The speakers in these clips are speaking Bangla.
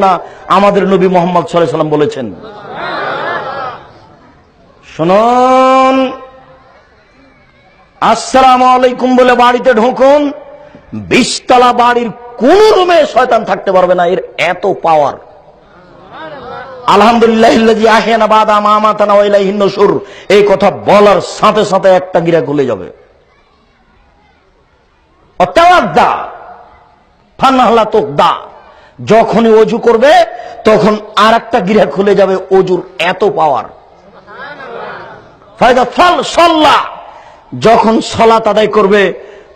না আমাদের নবী মুহাম্মদ সাল্লাল্লাহু আলাইহি সাল্লাম বলেছেন। শুনুন, আসসালামু আলাইকুম বলে বাড়িতে ঢুকুন, 20 তলা বাড়ির কোন রুমে শয়তান থাকতে পারবে না, এর এত পাওয়ার। আলহামদুলিল্লাহিল্লাযী আহয়ানা বাদা মা আমাতানা ওয়া ইলাইহিন নুশুর, এই কথা বলার সাথে সাথে একটা গিরা খুলে যাবে। অতাওয়াদ্দা ফানহালা তুকদা, যখনই ওযু করবে তখন আরেকটা গিরা খুলে যাবে, ওযুর এত পাওয়ার। ফায়দা ফাল সাল্লাহ, যখন সালাত আদায় করবে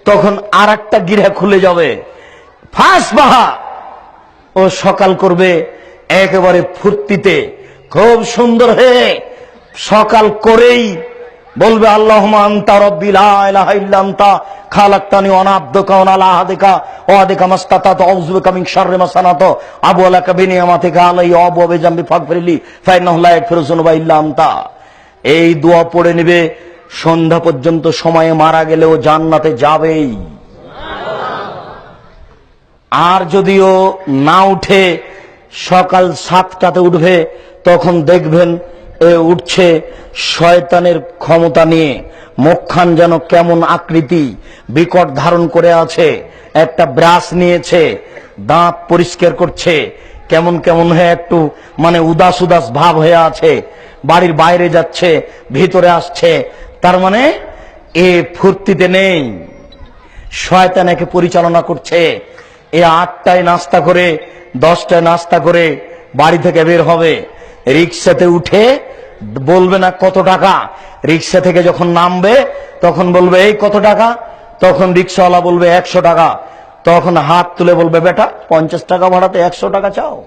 তখন আরেকটা গিরা খুলে যাবে। ফাসবাহা, ও সকাল করবে একেবারে ফুর্তিতে, খুব সুন্দর হয়ে সকাল করেই বলবে আল্লাহুম্মা আনতা রাব্বি লা ইলাহা ইল্লা আনতা খালাকতানি ওয়া আনা আবদুকা ওয়া আলা আহদিকা ওয়া আদিকা মাসতাতাতু আউযু বিকা মিন শাররি মা সানাতু আবু লাকা বিনিয়ামাতিকা আলাইয়া ওয়া আবু বিজামবি ফাগফিরলি ফাইন্নাহু লা ইয়াগফিরু যুনুবা ইল্লা আনতা। এই দোয়া পড়ে নেবে, সন্ধ্যা পর্যন্ত সময়ে মারা গেলেও জান্নাতে যাবেই। আর যদিও না উঠে সকাল 7টাতে উঠবে, তখন দেখবেন এ উঠছে শয়তানের ক্ষমতা নিয়ে, মুখখান যেন কেমন আকৃতি বিকট ধারণ করে আছে, একটা ব্রাশ নিয়েছে, দাঁত পরিষ্কার করছে, কেমন কেমন হয়ে একটু মানে উদাস উদাস ভাব হয়ে আছে, বাড়ির বাইরে যাচ্ছে ভিতরে আসছে, তার মানে এ ফুর্তিতে নেই, শয়তান একে পরিচালনা করছে। এ 8টায় নাস্তা করে 10টায় নাস্তা করে বাড়ি থেকে বের হবে, রিক্সাতে উঠে বলবে না কত টাকা, রিক্সা থেকে যখন নামবে তখন বলবে এই কত টাকা, তখন রিক্সাওয়ালা বলবে 100 টাকা, তখন হাত তুলে বলবে বেটা 50 টাকা ভাড়াতে 100 টাকা চাও।